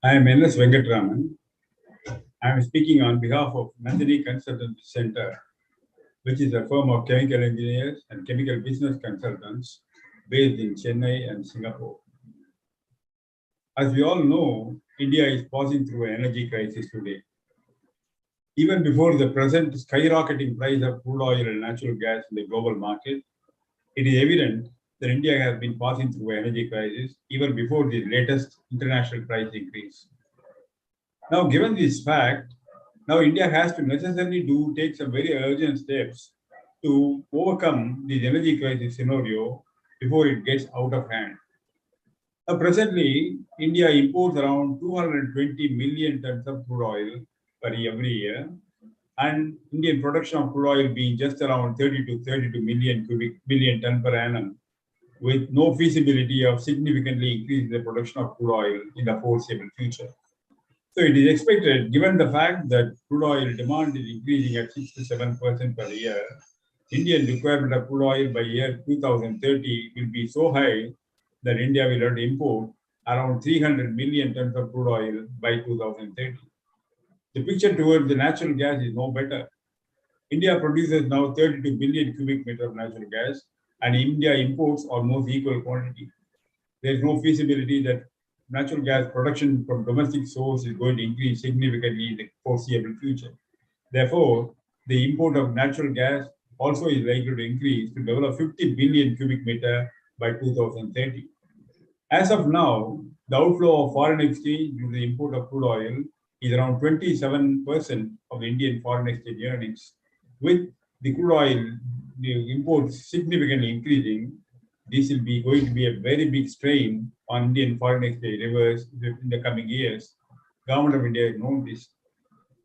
I am N.S. Venkatraman. I am speaking on behalf of Nandini Consultancy Center, which is a firm of chemical engineers and chemical business consultants based in Chennai and Singapore. As we all know, India is passing through an energy crisis today. Even before the present skyrocketing price of crude oil and natural gas in the global market, it is evident that India has been passing through an energy crisis even before the latest international price increase. Now, given this fact, now India has to necessarily take some very urgent steps to overcome this energy crisis scenario before it gets out of hand. Now, presently, India imports around 220 million tons of crude oil every year, and Indian production of crude oil being just around 30 to 32 million ton per annum, with no feasibility of significantly increasing the production of crude oil in the foreseeable future. So it is expected, given the fact that crude oil demand is increasing at 6 to 7% per year, Indian requirement of crude oil by year 2030 will be so high that India will have to import around 300 million tons of crude oil by 2030. The picture towards the natural gas is no better. India produces now 32 billion cubic meters of natural gas, and India imports almost equal quantity. There is no feasibility that natural gas production from domestic source is going to increase significantly in the foreseeable future. Therefore, the import of natural gas also is likely to increase to develop 50 billion cubic meter by 2030. As of now, the outflow of foreign exchange due to the import of crude oil is around 27% of the Indian foreign exchange earnings. With the crude oil the imports significantly increasing, this will be going to be a very big strain on Indian foreign exchange reserves in the coming years. Government of India has known this.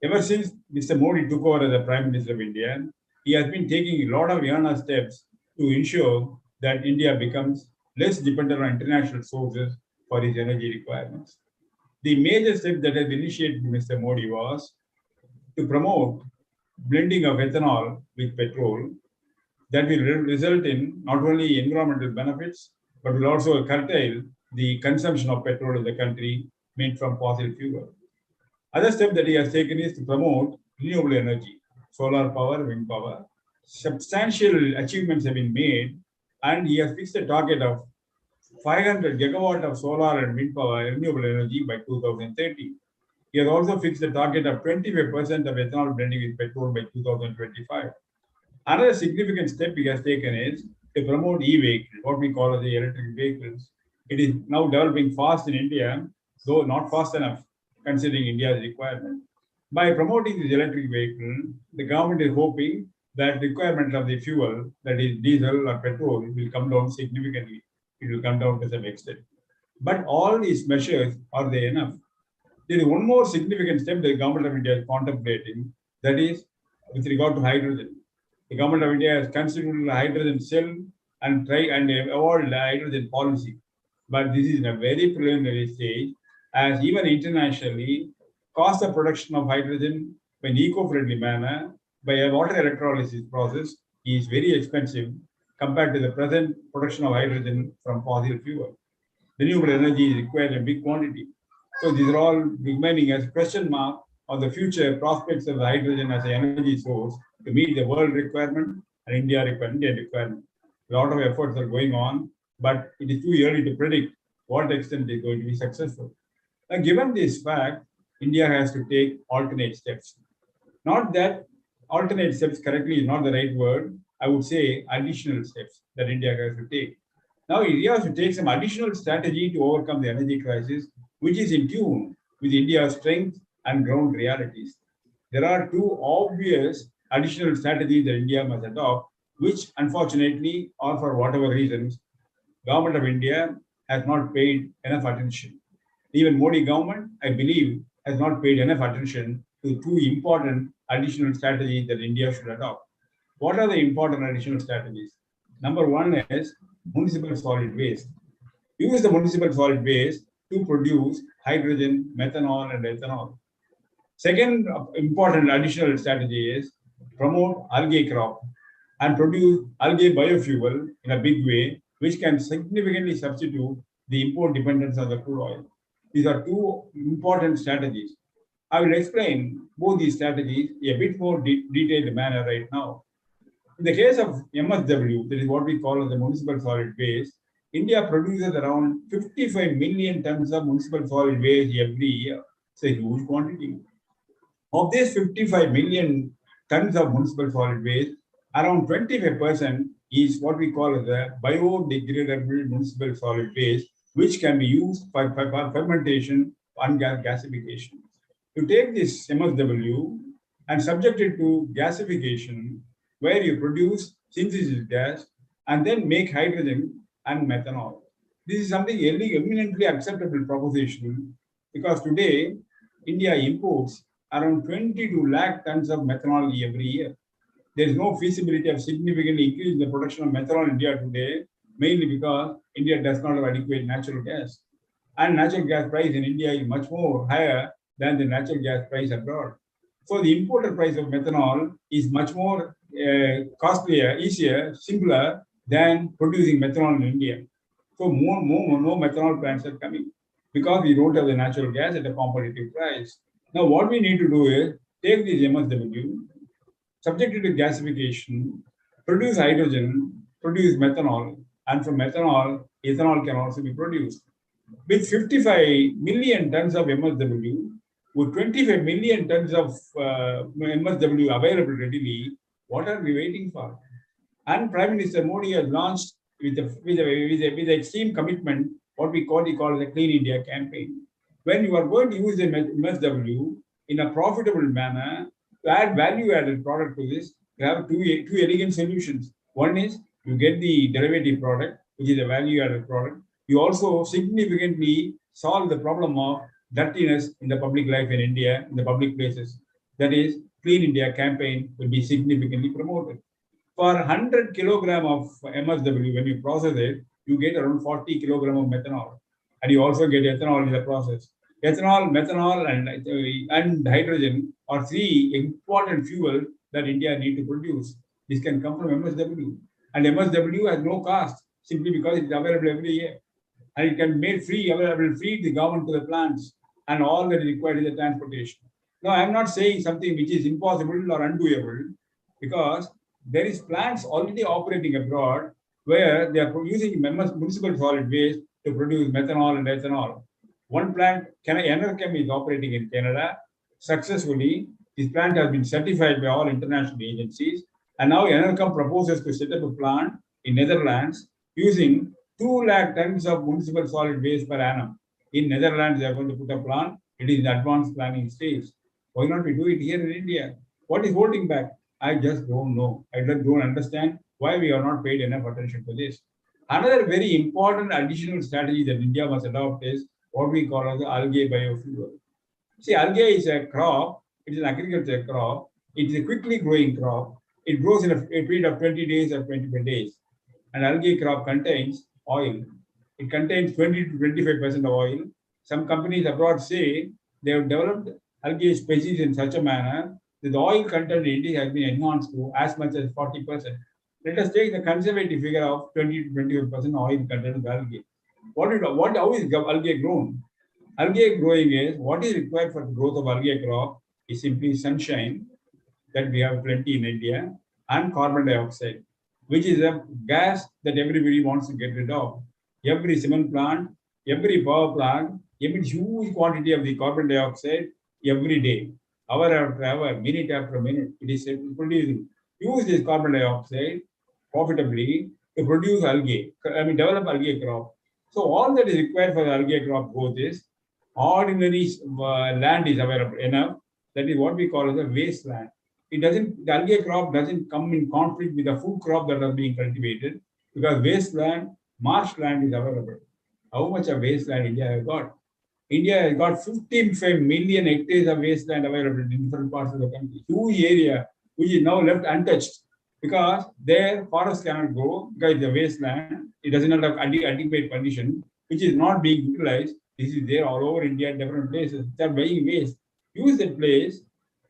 Ever since Mr. Modi took over as the Prime Minister of India, he has been taking a lot of earnest steps to ensure that India becomes less dependent on international sources for its energy requirements. The major step that has been initiated by Mr. Modi was to promote blending of ethanol with petrol that will result in not only environmental benefits, but will also curtail the consumption of petrol in the country made from fossil fuel. Other step that he has taken is to promote renewable energy, solar power, wind power. Substantial achievements have been made, and he has fixed a target of 500 gigawatt of solar and wind power renewable energy by 2030. He has also fixed a target of 25% of ethanol blending with petrol by 2025. Another significant step he has taken is to promote e-vehicles, what we call as the electric vehicles. It is now developing fast in India, though not fast enough considering India's requirement. By promoting this electric vehicle, the government is hoping that the requirement of the fuel, that is diesel or petrol, will come down significantly. It will come down to some extent. But all these measures, are they enough? There is one more significant step the government of India is contemplating, that is with regard to hydrogen. The government of India has considered a hydrogen cell and evolved a hydrogen policy. But this is in a very preliminary stage, as even internationally, cost of production of hydrogen in eco-friendly manner by a water electrolysis process is very expensive compared to the present production of hydrogen from fossil fuel. Renewable energy is required in big quantity. So these are all remaining as question mark on the future prospects of hydrogen as an energy source to meet the world requirement and Indian requirement. A lot of efforts are going on, but it is too early to predict what extent they are going to be successful. Now, given this fact, India has to take alternate steps. Not that alternate steps correctly is not the right word. I would say additional steps that India has to take. Now, India has to take some additional strategy to overcome the energy crisis, which is in tune with India's strength and ground realities. There are two obvious additional strategies that India must adopt, which unfortunately, or for whatever reasons, government of India has not paid enough attention. Even Modi government, I believe, has not paid enough attention to two important additional strategies that India should adopt. What are the important additional strategies? Number one is municipal solid waste. Use the municipal solid waste to produce hydrogen, methanol, and ethanol. Second important additional strategy is promote algae crop and produce algae biofuel in a big way, which can significantly substitute the import dependence on the crude oil. These are two important strategies. I will explain both these strategies in a bit more detailed manner right now. In the case of MSW, that is what we call the municipal solid waste, India produces around 55 million tons of municipal solid waste every year. It's a huge quantity. Of these 55 million tons of municipal solid waste, around 25% is what we call as a biodegradable municipal solid waste, which can be used for fermentation and gasification. You take this MSW and subject it to gasification, where you produce synthesis gas and then make hydrogen and methanol. This is something eminently acceptable proposition because today India imports around 22 lakh tons of methanol every year. There is no feasibility of significantly increasing the production of methanol in India today, mainly because India does not have adequate natural gas. And natural gas price in India is much more higher than the natural gas price abroad. So the imported price of methanol is much more costlier, easier, simpler than producing methanol in India. So more methanol plants are coming because we don't have the natural gas at a competitive price. Now what we need to do is take this MSW, subject it to gasification, produce hydrogen, produce methanol, and from methanol, ethanol can also be produced. With 55 million tons of MSW, with 25 million tons of MSW available readily, what are we waiting for? And Prime Minister Modi has launched with extreme commitment what we call the Clean India campaign. When you are going to use the MSW in a profitable manner, to add value-added product to this, you have two elegant solutions. One is you get the derivative product, which is a value-added product. You also significantly solve the problem of dirtiness in the public life in India, in the public places. That is, Clean India campaign will be significantly promoted. For 100 kilogram of MSW, when you process it, you get around 40 kilogram of methanol. And you also get ethanol in the process. Ethanol, methanol, and hydrogen are three important fuels that India need to produce. This can come from MSW. And MSW has no cost, simply because it's available every year. And it can be made free, available free to the government to the plants. And all that is required is the transportation. Now, I'm not saying something which is impossible or undoable, because there is plants already operating abroad where they are using municipal solid waste to produce methanol and ethanol. One plant, Enerchem, is operating in Canada successfully. This plant has been certified by all international agencies. And now Enerchem proposes to set up a plant in Netherlands using 2 lakh tons of municipal solid waste per annum. In Netherlands, they are going to put a plant. It is in advanced planning stage. Why not we do it here in India? What is holding back? I just don't know. I just don't understand why we are not paid enough attention to this. Another very important additional strategy that India must adopt is what we call as the algae biofuel. See, algae is a crop. It is an agriculture crop. It is a quickly growing crop. It grows in a period of 20 days or 25 days. An algae crop contains oil. It contains 20 to 25% of oil. Some companies abroad say they have developed algae species in such a manner that the oil content in India has been enhanced to as much as 40%. Let us take the conservative figure of 20 to 25% oil content of algae. How is algae grown? Algae growing is what is required for the growth of algae crop is simply sunshine that we have plenty in India and carbon dioxide, which is a gas that everybody wants to get rid of. Every cement plant, every power plant emits huge quantity of the carbon dioxide every day, hour after hour, minute after minute. It is producing. Use this carbon dioxide profitably to produce algae, develop algae crop. So all that is required for the algae crop growth is ordinary land is available enough. That is what we call as a wasteland. The algae crop doesn't come in conflict with the food crop that are being cultivated because wasteland, marshland is available. How much of wasteland India has got? India has got 15 million hectares of wasteland available in different parts of the country. Huge area which is now left untouched because their forests cannot grow because the wasteland, it does not have adequate condition, which is not being utilized. This is there all over India, different places. They are buying waste. Use that place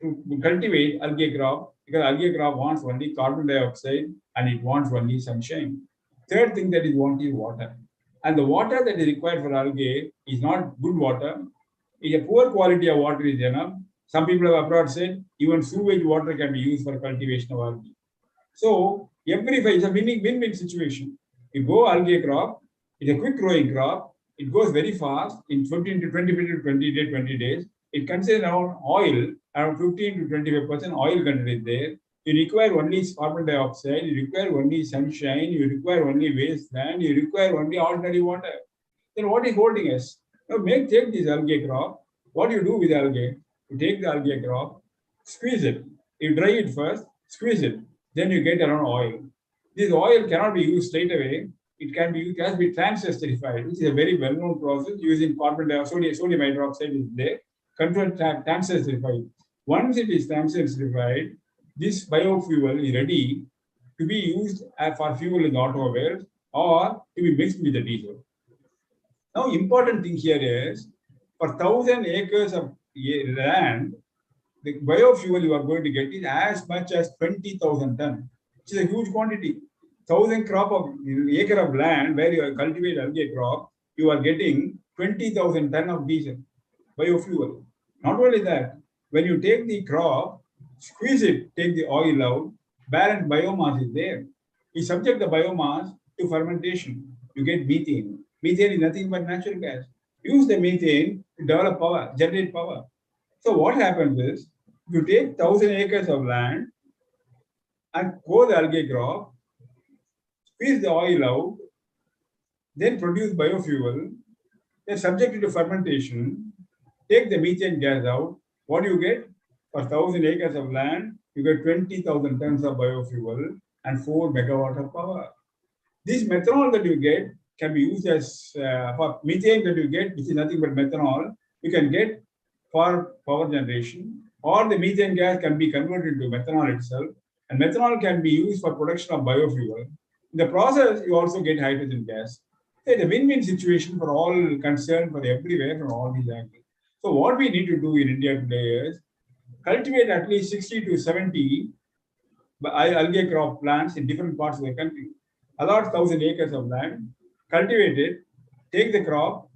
to cultivate algae crop because algae crop wants only carbon dioxide and it wants only sunshine. Third thing that it wants is water. And the water that is required for algae is not good water. It's a poor quality of water is enough. Some people have abroad said even sewage water can be used for cultivation of algae. So every phase is a win-win situation. You go algae crop, it's a quick growing crop. It goes very fast in 15 to 20 days. It contains around oil, around 15 to 25% oil content there. You require only carbon dioxide, you require only sunshine, you require only wasteland, you require only ordinary water. Then what is holding us? Now take this algae crop. What do you do with algae? You take the algae crop, squeeze it. You dry it first, squeeze it. Then you get around oil. This oil cannot be used straight away. It can be used, it has to be transesterified, which is a very well-known process using carbon dioxide, sodium hydroxide is there. Control transesterified. Once it is transesterified, this biofuel is ready to be used for fuel in automobiles or to be mixed with the diesel. Now, important thing here is for 1,000 acres of land, the biofuel you are going to get is as much as 20,000 tons, which is a huge quantity. 1,000 crop of acre of land where you cultivate algae crop, you are getting 20,000 tons of diesel biofuel. Not only that, when you take the crop, squeeze it, take the oil out, barren biomass is there. You subject the biomass to fermentation. You get methane. Methane is nothing but natural gas. Use the methane to develop power, generate power. So what happens is, you take 1,000 acres of land and grow the algae crop, squeeze the oil out, then produce biofuel, then subject it to fermentation, take the methane gas out. What do you get? For 1,000 acres of land, you get 20,000 tons of biofuel and 4 megawatt of power. This methanol that you get can be used as for methane that you get, which is nothing but methanol, you can get for power generation, or the methane gas can be converted to methanol itself, and methanol can be used for production of biofuel. In the process, you also get hydrogen gas. It's a win-win situation for all concerned, for everywhere, from all these angles. So what we need to do in India today is cultivate at least 60 to 70 algae crop plants in different parts of the country. Allot 1,000 acres of land, cultivate it, take the crop,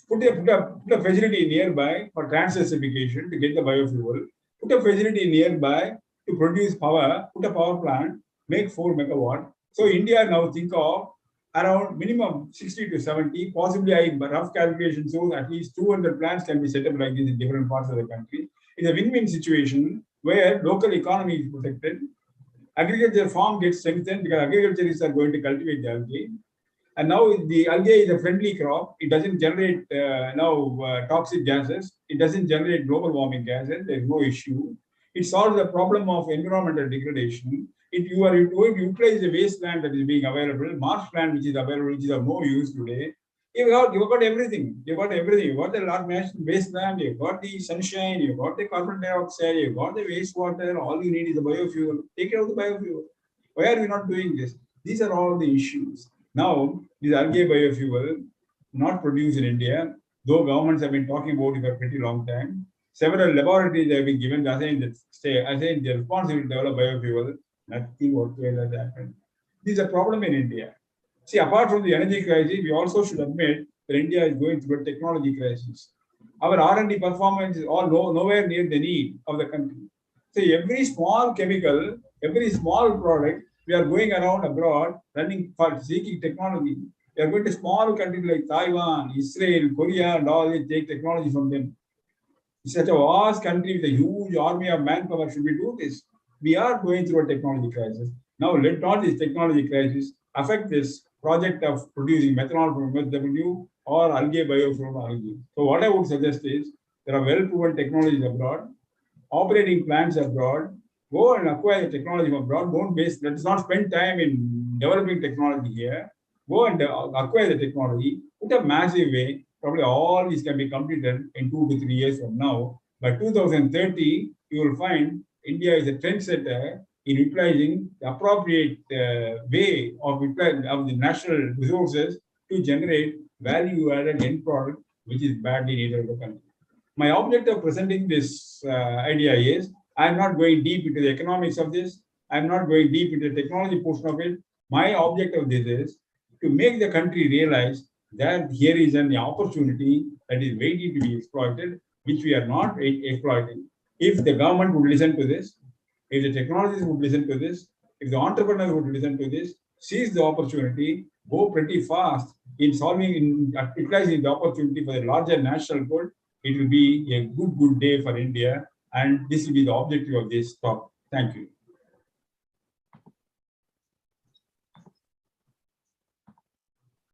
put a facility nearby for transesterification to get the biofuel, put a facility nearby to produce power, put a power plant, make 4 megawatt. So India now think of around minimum 60 to 70, possibly I rough calculation shows at least 200 plants can be set up like this in different parts of the country. It's a win-win situation where local economy is protected, agriculture farm gets strengthened because agriculturists are going to cultivate the algae. And now the algae is a friendly crop. It doesn't generate toxic gases. It doesn't generate global warming gases. There's no issue. It solves the problem of environmental degradation. You are going to utilize the wasteland that is being available, marshland which is available, which is of no use today. You've got everything. You've got everything. You've got the large wasteland, you've got the sunshine, you've got the carbon dioxide, you've got the wastewater. All you need is the biofuel. Take care of the biofuel. Why are we not doing this? These are all the issues. Now, this algae biofuel, not produced in India, though governments have been talking about it for a pretty long time. Several laboratories have been given assigned the responsibility to develop biofuel. Nothing whatsoever has happened. This is a problem in India. See, apart from the energy crisis, we also should admit that India is going through a technology crisis. Our R&D performance is all nowhere near the need of the country. See, every small chemical, every small product, we are going around abroad running for seeking technology. We are going to small countries like Taiwan, Israel, Korea, and all, they take technology from them. It's such a vast country with a huge army of manpower. Should we do this? We are going through a technology crisis. Now, let not this technology crisis affect this project of producing methanol from MSW or algae bio from algae. So what I would suggest is there are well-proven technologies abroad, operating plants abroad. Go and acquire the technology from abroad. Let's not spend time in developing technology here. Go and acquire the technology. Put a massive way. Probably all these can be completed in 2 to 3 years from now. By 2030, you will find India is a trendsetter in utilizing the appropriate way of the national resources to generate value-added end product, which is badly needed in the country. My objective of presenting this idea is, I'm not going deep into the economics of this. I'm not going deep into the technology portion of it. My objective of this is to make the country realize that here is an opportunity that is waiting to be exploited, which we are not exploiting. If the government would listen to this, if the technologists would listen to this, if the entrepreneurs would listen to this, seize the opportunity, go pretty fast in solving, in utilizing the opportunity for the larger national good, it will be a good day for India. And this will be the objective of this talk. Thank you.